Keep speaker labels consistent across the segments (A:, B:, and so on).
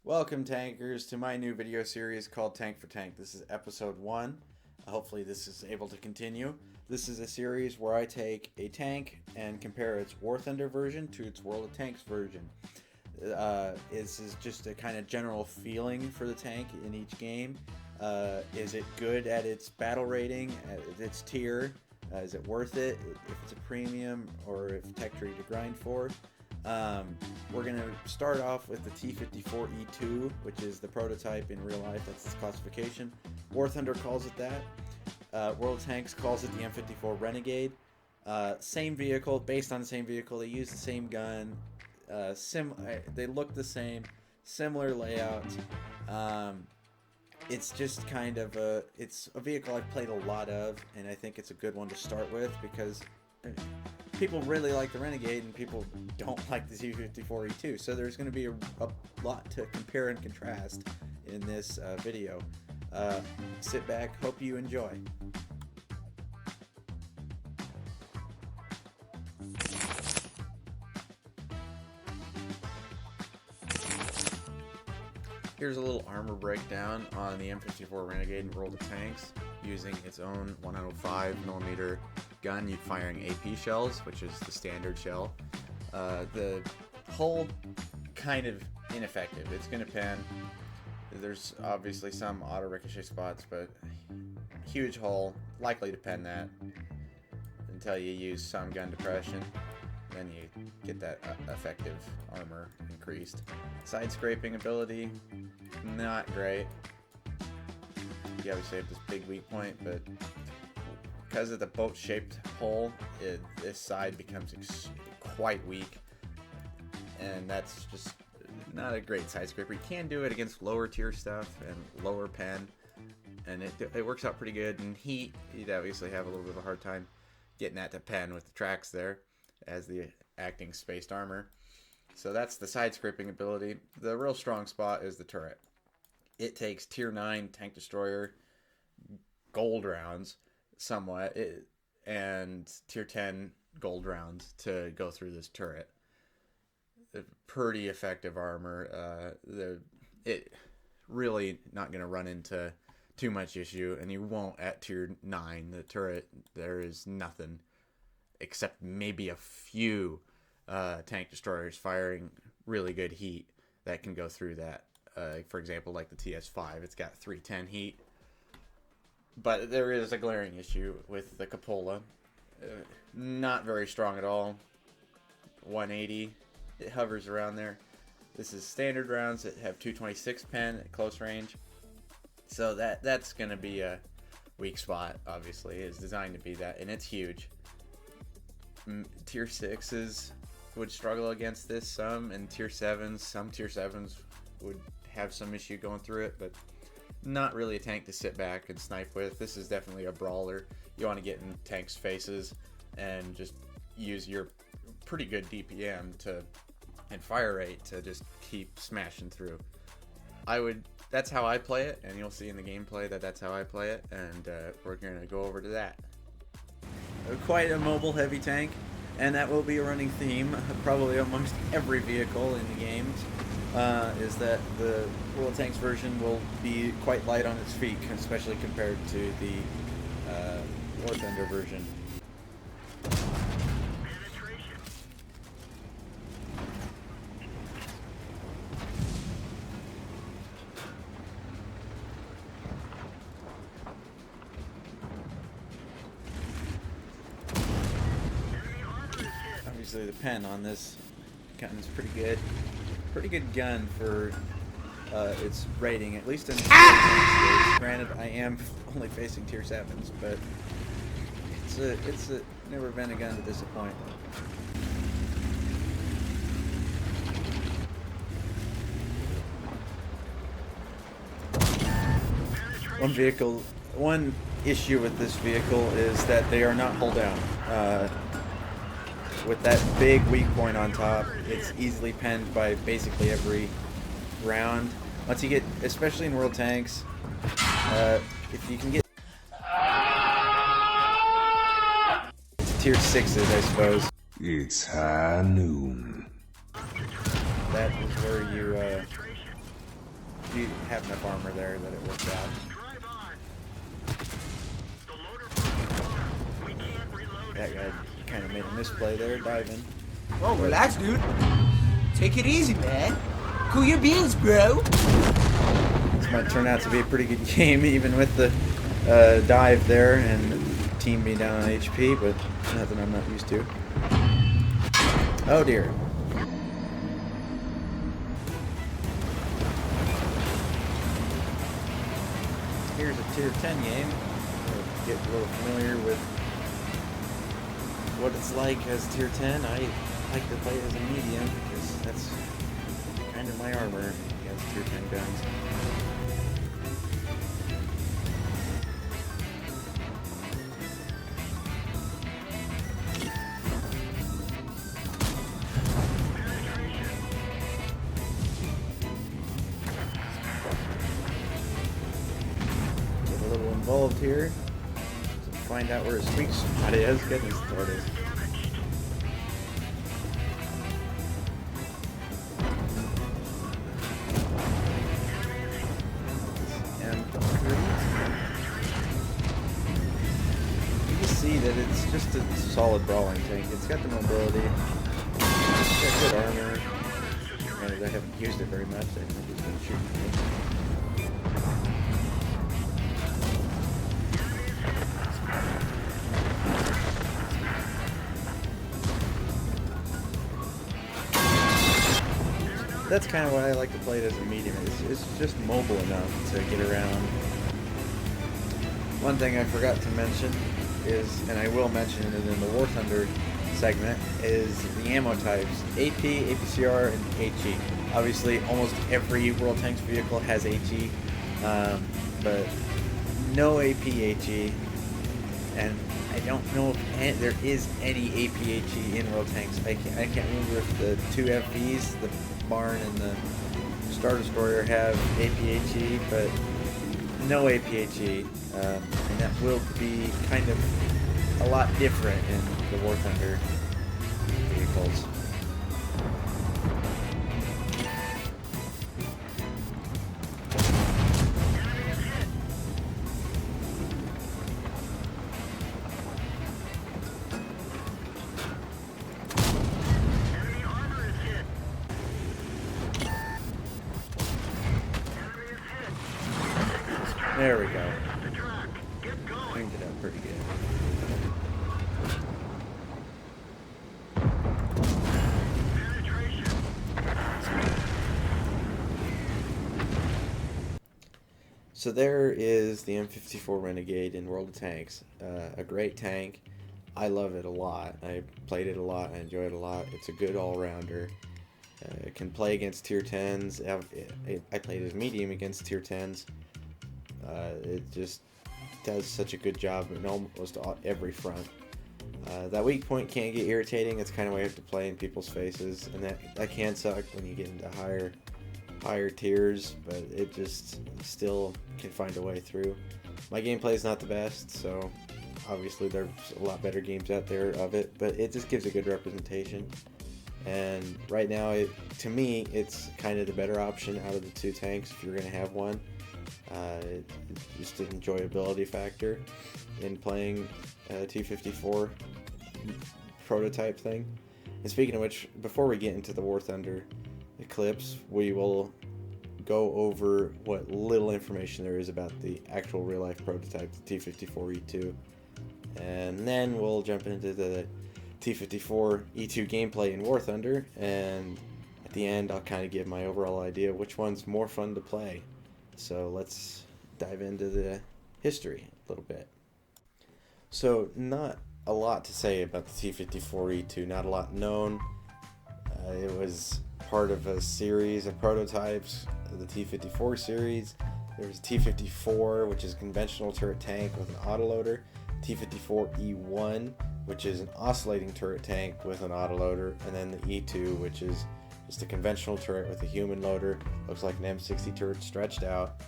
A: Welcome, tankers, to my new video series called Tank for Tank. This is episode 1. Hopefully this is able to continue. This is a series where I take a tank and compare its warthunder version to its World of Tanks version. This is just a kind of general feeling for the tank in each game. Is it good at its battle rating, at its tier? Is it worth it if it's a premium or if tech tree to grind for? We're going to start off with the T54E2, which is the prototype in real life. That's its classification. Warthunder calls it that. World Tanks calls it the M54 Renegade. Same vehicle, based on the same vehicle. They use the same gun. They look the same. Similar layout. It's just kind of it's a vehicle I've played a lot of, and I think it's a good one to start with because people really like the Renegade and people don't like the T54E2, so there's going to be a lot to compare and contrast in this video. Sit back, hope you enjoy. Here's a little armor breakdown on the M54 Renegade in World of Tanks using its own 105mm gun firing AP shells, which is the standard shell. The hull kind of ineffective. It's going to pen. There's obviously some auto ricochet spots, but huge hull, likely to pen that until you use some gun depression. Then you get that effective armor increased. Side scraping ability, not great. You obviously have this big weak point, but because of the boat-shaped hull, this side becomes quite weak, and that's just not a great side scraper. You can do it against lower tier stuff and lower pen, and it works out pretty good. In heat, you'd obviously have a little bit of a hard time getting that to pen with the tracks there as the acting spaced armor. So that's the side scraping ability. The real strong spot is the turret. It takes tier 9 tank destroyer gold rounds somewhat and tier 10 gold rounds to go through this turret. Pretty effective armor. It really not going to run into too much issue, and you won't at tier 9. The turret, there is nothing except maybe a few tank destroyers firing really good heat that can go through that. For example, like the TS5, it's got 310 heat. But there is a glaring issue with the cupola. Not very strong at all. 180. It hovers around there. This is standard rounds that have 226 pen at close range. So that's going to be a weak spot, obviously. It's designed to be that, and it's huge. Tier 6s would struggle against this some, and tier 7s, some tier 7s would have some issue going through it, but not really a tank to sit back and snipe with. This is definitely a brawler. You want to get in tanks' faces and just use your pretty good DPM and fire rate to just keep smashing through. That's how I play it, and you'll see in the gameplay that's how I play it, and we're going to go over to that. Quite a mobile heavy tank, and that will be a running theme probably amongst every vehicle in the games, is that the World Tanks version will be quite light on its feet, especially compared to the War Thunder version. Obviously the pen on this gun is pretty good. Pretty good gun for its rating, at least in the Granted, I am only facing tier 7s, but it's never been a gun to disappoint. One issue with this vehicle is that they are not hull down. With that big weak point on top, it's easily penned by basically every round. Once you get, especially in World Tanks, if you can get tier 6s, I suppose.
B: It's high noon.
A: That is where you have enough armor there that it worked out. That guy kind of made a misplay there, diving.
B: Oh, relax, dude. Take it easy, man. Cool your beans, bro.
A: This might turn out to be a pretty good game, even with the dive there and the team being down on HP, but nothing I'm not used to. Oh dear. Here's a tier 10 game. We'll get a little familiar with what it's like as tier 10. I like to play as a medium because that's kind of my armor against tier 10 guns. Involved here to find out where his sweet spot is. Goodness, there it is. You can see that it's just a solid brawling tank. It's got the mobility, it's got good armor, and I haven't used it very much. I think it's been shooting me. That's kind of why I like to play it as a medium. It's just mobile enough to get around. One thing I forgot to mention is, and I will mention it in the warthunder segment, is the ammo types: AP, APCR, and HE. Obviously, almost every World Tanks vehicle has HE, but no AP-HE, and I don't know if there is any AP-HE in World Tanks. I can't remember if the two FVs, the Barn and the Star Destroyer, have AP-HE, but no AP-HE, and that will be kind of a lot different in the warthunder vehicles. There we go. Cleaned it up pretty good. So there is the M54 Renegade in World of Tanks. A great tank. I love it a lot. I played it a lot. I enjoy it a lot. It's a good all-rounder. It can play against tier 10s. I played as medium against tier 10s. It just does such a good job in almost every front. That weak point can get irritating. It's kind of why you have to play in people's faces, and that can suck when you get into higher tiers, but it just still can find a way through. My gameplay is not the best, so obviously there's a lot better games out there of it, but it just gives a good representation. And right now, to me, it's kind of the better option out of the two tanks if you're going to have one. Just an enjoyability factor in playing a T54 prototype thing. And speaking of which, before we get into the warthunder clips, we will go over what little information there is about the actual real-life prototype, the T54E2, and then we'll jump into the T54E2 gameplay in War Thunder, and at the end I'll kind of give my overall idea of which one's more fun to play. So let's dive into the history a little bit. So not a lot to say about the T54E2, not a lot known. It was part of a series of prototypes, the T54 series. There was T54, which is a conventional turret tank with an autoloader, T54E1, which is an oscillating turret tank with an autoloader, and then the E2, which is just a conventional turret with a human loader. Looks like an M60 turret stretched out.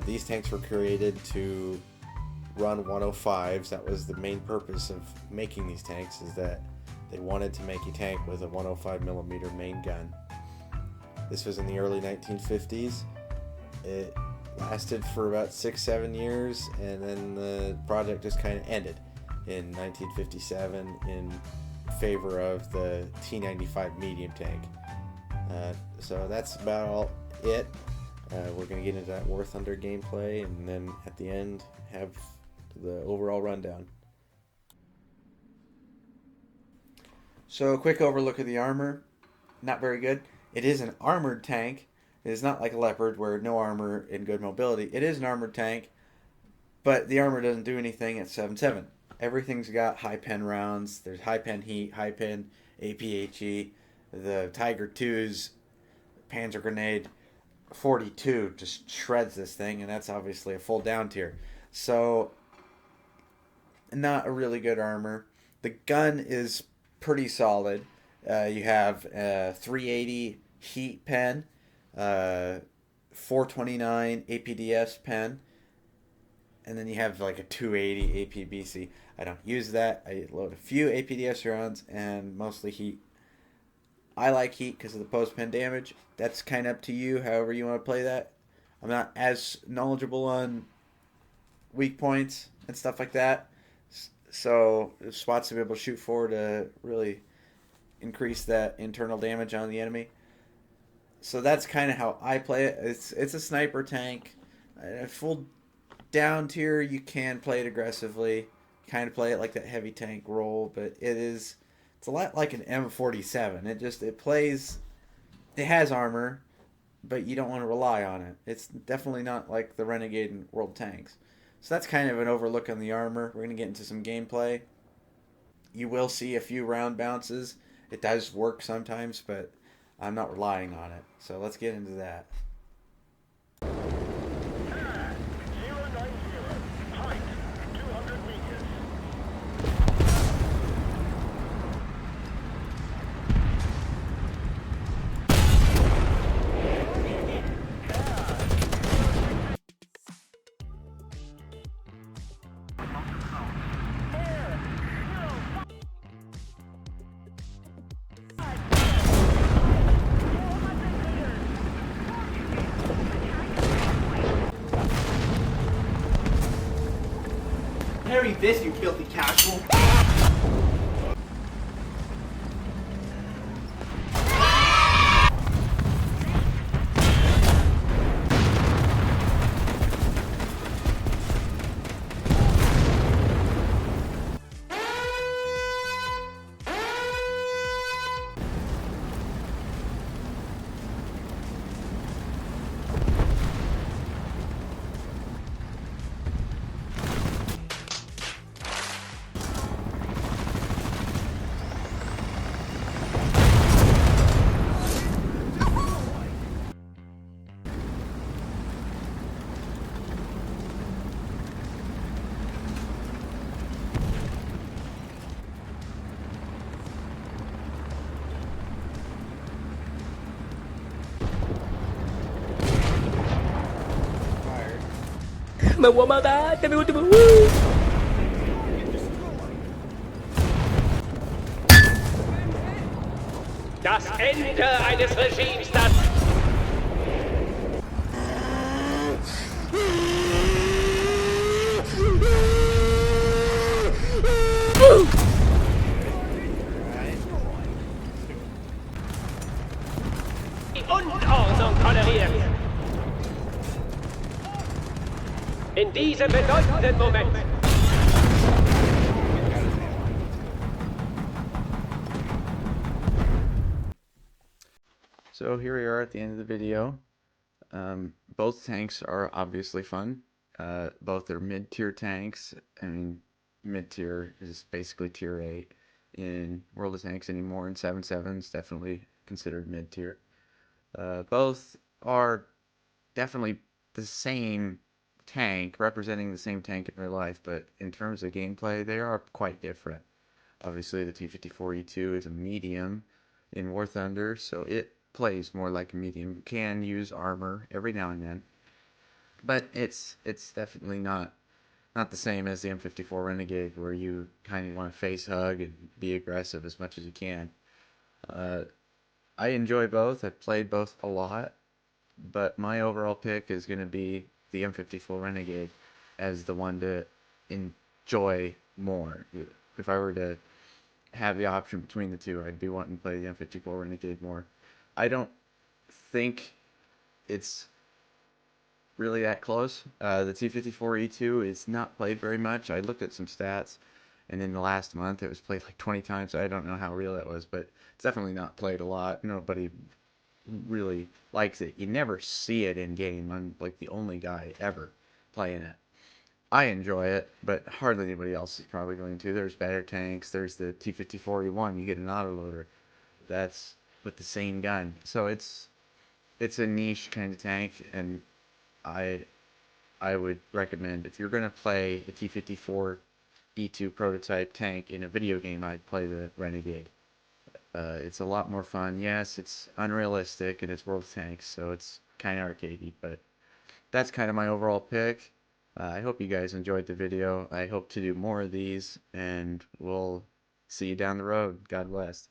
A: These tanks were created to run 105s. That was the main purpose of making these tanks, is that they wanted to make a tank with a 105mm main gun. This was in the early 1950s. It lasted for about 6-7 years, and then the project just kind of ended in 1957 in favor of the T95 medium tank. So that's about all it. We're going to get into that War Thunder gameplay, and then at the end have the overall rundown. So a quick overlook of the armor. Not very good. It is an armored tank. It is not like a Leopard where no armor and good mobility. It is an armored tank, but the armor doesn't do anything at 7.7. Everything's got high pen rounds. There's high pen heat, high pen APHE. The Tiger 2's Panzer Grenade 42 just shreds this thing, and that's obviously a full down tier. So, not a really good armor. The gun is pretty solid. You have a 380 heat pen, 429 APDS pen, and then you have like a 280 APBC. I don't use that. I load a few APDS rounds and mostly heat. I like heat because of the post-pen damage. That's kind of up to you, however you want to play that. I'm not as knowledgeable on weak points and stuff like that. So spots to be able to shoot for to really increase that internal damage on the enemy. So that's kind of how I play it. It's a sniper tank. Full down tier, you can play it aggressively. Kind of play it like that heavy tank role, but it's a lot like an M47. It has armor, but you don't want to rely on it. It's definitely not like the Renegade and World Tanks. So that's kind of an overlook on the armor. We're going to get into some gameplay. You will see a few round bounces. It does work sometimes, but I'm not relying on it. So let's get into that.
B: Parry this, you filthy casual.
C: Me voy a matar, te me último. Das Ende eines Regimes, das... Die Unordnung toleriert. In diesem bedeutenden Moment.
A: So here we are at the end of the video. Both tanks are obviously fun. Both are mid-tier tanks. I mean, mid-tier is basically tier 8 in World of Tanks anymore, and 7.7 is definitely considered mid-tier. Both are definitely the same tank, representing the same tank in real life, but in terms of gameplay, they are quite different. Obviously, the T54E2 is a medium in War Thunder, so it plays more like a medium. You can use armor every now and then, but it's definitely not the same as the M54 Renegade, where you kind of want to face hug and be aggressive as much as you can. I enjoy both. I've played both a lot. but my overall pick is going to be the M54 Renegade as the one to enjoy more. If I were to have the option between the two, I'd be wanting to play the M54 Renegade more. I don't think it's really that close. The T54E2 is not played very much. I looked at some stats, and in the last month it was played like 20 times. I don't know how real that was, but it's definitely not played a lot. Nobody really likes it. You never see it in game. I'm like the only guy ever playing it. I enjoy it, but hardly anybody else is probably going to. There's better tanks. There's the T54E1. You get an autoloader. That's with the same gun. So it's a niche kind of tank, and I I would recommend if you're gonna play a T54E2 prototype tank in a video game, I'd play the Renegade. It's a lot more fun. Yes, it's unrealistic and it's World of Tanks, so it's kind of arcadey, but that's kind of my overall pick. I hope you guys enjoyed the video. I hope to do more of these, and we'll see you down the road. God bless.